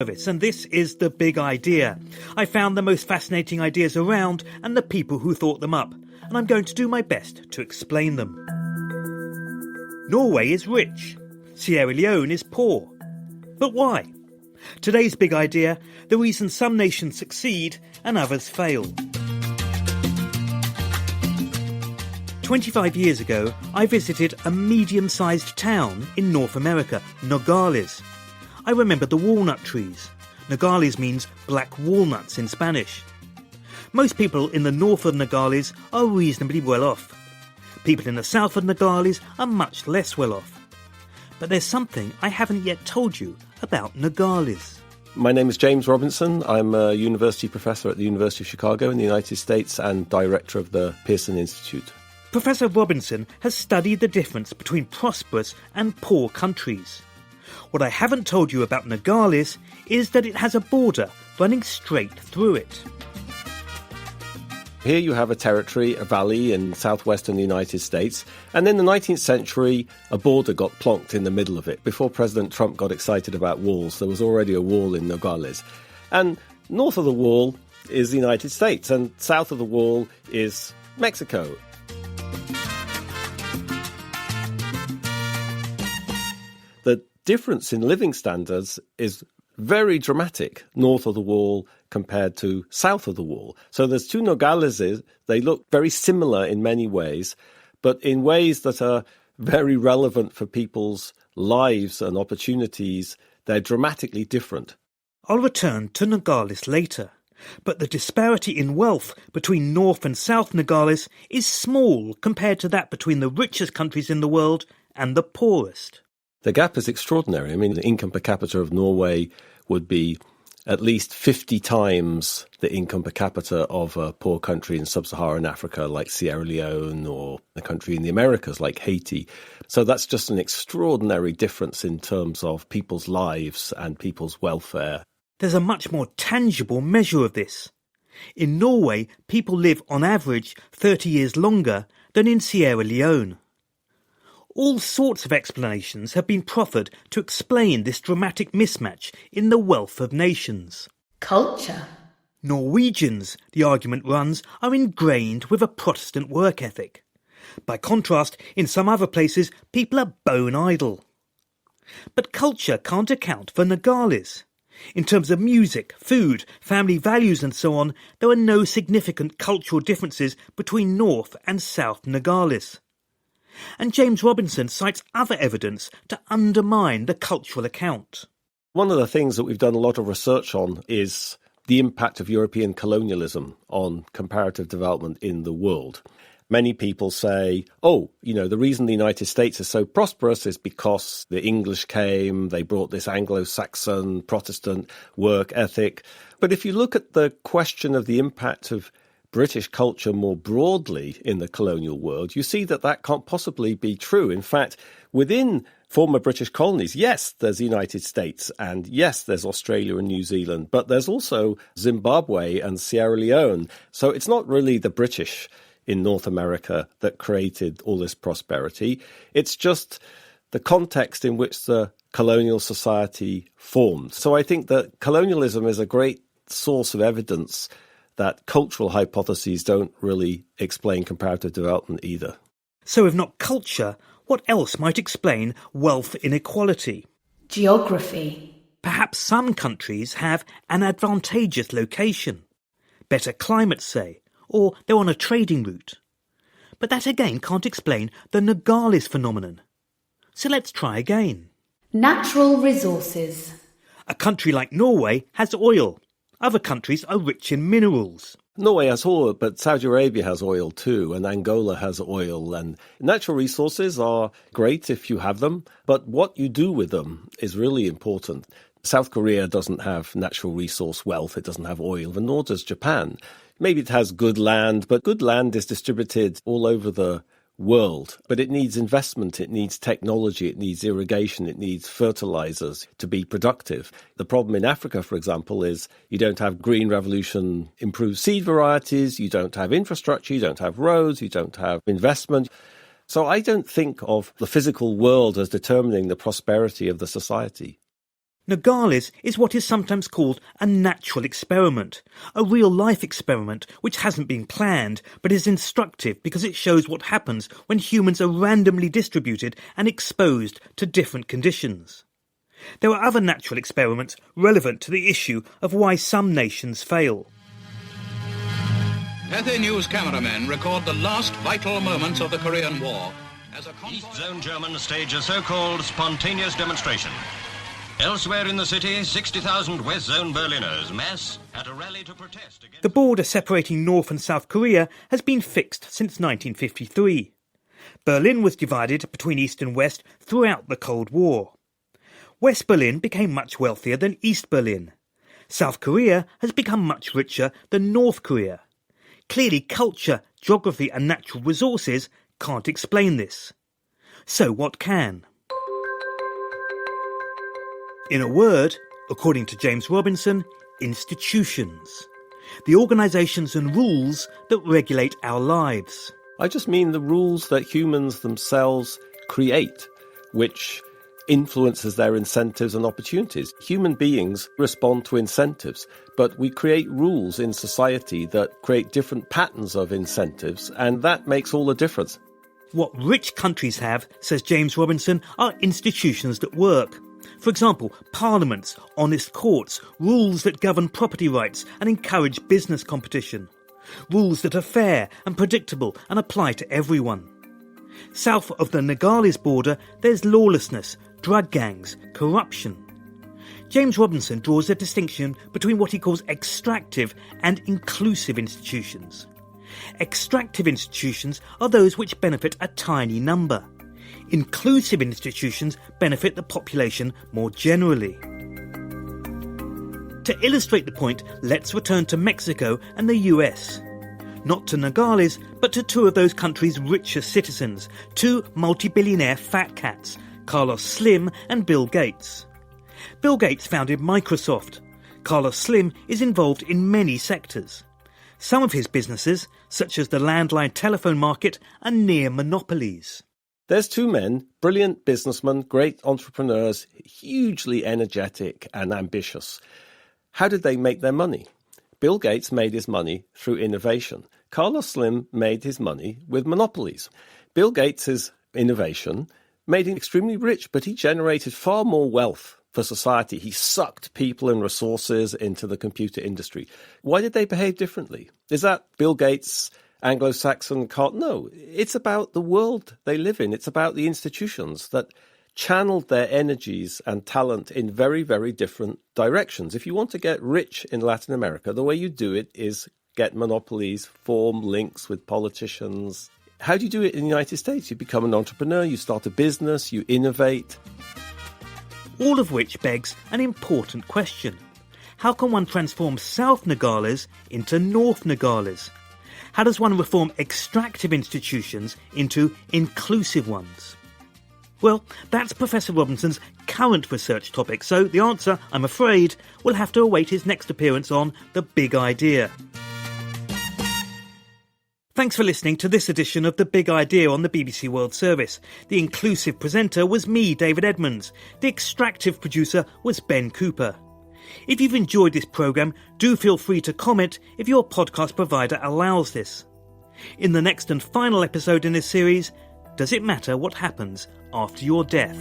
And this is The Big Idea. I found the most fascinating ideas around and the people who thought them up, and I'm going to do my best to explain them. Norway is rich. Sierra Leone is poor. But why? Today's big idea, the reason some nations succeed and others fail. 25 years ago, I visited a medium-sized town in North America, Nogales. I remember the walnut trees. Nogales means black walnuts in Spanish. Most people in the north of Nogales are reasonably well off. People in the south of Nogales are much less well off. But there's something I haven't yet told you about Nogales. My name is James Robinson. I'm a university professor at the University of Chicago in the United States and director of the Pearson Institute. Professor Robinson has studied the difference between prosperous and poor countries. What I haven't told you about Nogales is that it has a border running straight through it. Here you have a territory, a valley in southwestern United States, and in the 19th century, a border got plonked in the middle of it. Before President Trump got excited about walls, there was already a wall in Nogales. And north of the wall is the United States, and south of the wall is Mexico. The difference in living standards is very dramatic north of the wall compared to south of the wall. So there's two Nogaleses. They look very similar in many ways, but in ways that are very relevant for people's lives and opportunities, they're dramatically different. I'll return to Nogales later, but the disparity in wealth between North and South Nogales is small compared to that between the richest countries in the world and the poorest. The gap is extraordinary. I mean, the income per capita of Norway would be at least 50 times the income per capita of a poor country in sub-Saharan Africa like Sierra Leone, or a country in the Americas like Haiti. So that's just an extraordinary difference in terms of people's lives and people's welfare. There's a much more tangible measure of this. In Norway, people live on average 30 years longer than in Sierra Leone. All sorts of explanations have been proffered to explain this dramatic mismatch in the wealth of nations. Culture. Norwegians, the argument runs, are ingrained with a Protestant work ethic. By contrast, in some other places, people are bone idle. But culture can't account for Nogales. In terms of music, food, family values and so on, there are no significant cultural differences between North and South Nogales. And James Robinson cites other evidence to undermine the cultural account. One of the things that we've done a lot of research on is the impact of European colonialism on comparative development in the world. Many people say, the reason the United States is so prosperous is because the English came, they brought this Anglo-Saxon Protestant work ethic. But if you look at the question of the impact of British culture more broadly in the colonial world, you see that that can't possibly be true. In fact, within former British colonies, yes, there's the United States, and yes, there's Australia and New Zealand, but there's also Zimbabwe and Sierra Leone. So it's not really the British in North America that created all this prosperity. It's just the context in which the colonial society formed. So I think that colonialism is a great source of evidence that cultural hypotheses don't really explain comparative development either. So if not culture, what else might explain wealth inequality? Geography. Perhaps some countries have an advantageous location. Better climate, say, or they're on a trading route. But that again can't explain the Nogales phenomenon. So let's try again. Natural resources. A country like Norway has oil. Other countries are rich in minerals. Norway has oil, but Saudi Arabia has oil too, and Angola has oil. And natural resources are great if you have them, but what you do with them is really important. South Korea doesn't have natural resource wealth, it doesn't have oil, and nor does Japan. Maybe it has good land, but good land is distributed all over the world. But it needs investment, it needs technology, it needs irrigation, it needs fertilizers to be productive. The problem in Africa, for example, is you don't have green revolution improved seed varieties, you don't have infrastructure, you don't have roads, you don't have investment. So I don't think of the physical world as determining the prosperity of the society. Nogales is what is sometimes called a natural experiment, a real-life experiment which hasn't been planned but is instructive because it shows what happens when humans are randomly distributed and exposed to different conditions. There are other natural experiments relevant to the issue of why some nations fail. Cathay News cameramen record the last vital moments of the Korean War as a East Zone Germans stage a so-called spontaneous demonstration. Elsewhere in the city, 60,000 West Zone Berliners mass at a rally to protest against... The border separating North and South Korea has been fixed since 1953. Berlin was divided between East and West throughout the Cold War. West Berlin became much wealthier than East Berlin. South Korea has become much richer than North Korea. Clearly, culture, geography and natural resources can't explain this. So what can? In a word, according to James Robinson, institutions. The organisations and rules that regulate our lives. I just mean the rules that humans themselves create, which influences their incentives and opportunities. Human beings respond to incentives, but we create rules in society that create different patterns of incentives, and that makes all the difference. What rich countries have, says James Robinson, are institutions that work. For example, parliaments, honest courts, rules that govern property rights and encourage business competition. Rules that are fair and predictable and apply to everyone. South of the Nogales border, there's lawlessness, drug gangs, corruption. James Robinson draws a distinction between what he calls extractive and inclusive institutions. Extractive institutions are those which benefit a tiny number. Inclusive institutions benefit the population more generally. To illustrate the point, let's return to Mexico and the US. Not to Nogales, but to two of those countries' richest citizens, two multi-billionaire fat cats, Carlos Slim and Bill Gates. Bill Gates founded Microsoft. Carlos Slim is involved in many sectors. Some of his businesses, such as the landline telephone market, are near monopolies. There's two men, brilliant businessmen, great entrepreneurs, hugely energetic and ambitious. How did they make their money? Bill Gates made his money through innovation. Carlos Slim made his money with monopolies. Bill Gates's innovation made him extremely rich, but he generated far more wealth for society. He sucked people and resources into the computer industry. Why did they behave differently? Is that Bill Gates' Anglo-Saxon cult? No, it's about the world they live in. It's about the institutions that channeled their energies and talent in very, very different directions. If you want to get rich in Latin America, the way you do it is get monopolies, form links with politicians. How do you do it in the United States? You become an entrepreneur, you start a business, you innovate. All of which begs an important question. How can one transform South Nogales into North Nogales? How does one reform extractive institutions into inclusive ones? Well, that's Professor Robinson's current research topic, so the answer, I'm afraid, will have to await his next appearance on The Big Idea. Thanks for listening to this edition of The Big Idea on the BBC World Service. The inclusive presenter was me, David Edmonds. The extractive producer was Ben Cooper. If you've enjoyed this programme, do feel free to comment if your podcast provider allows this. In the next and final episode in this series, does it matter what happens after your death?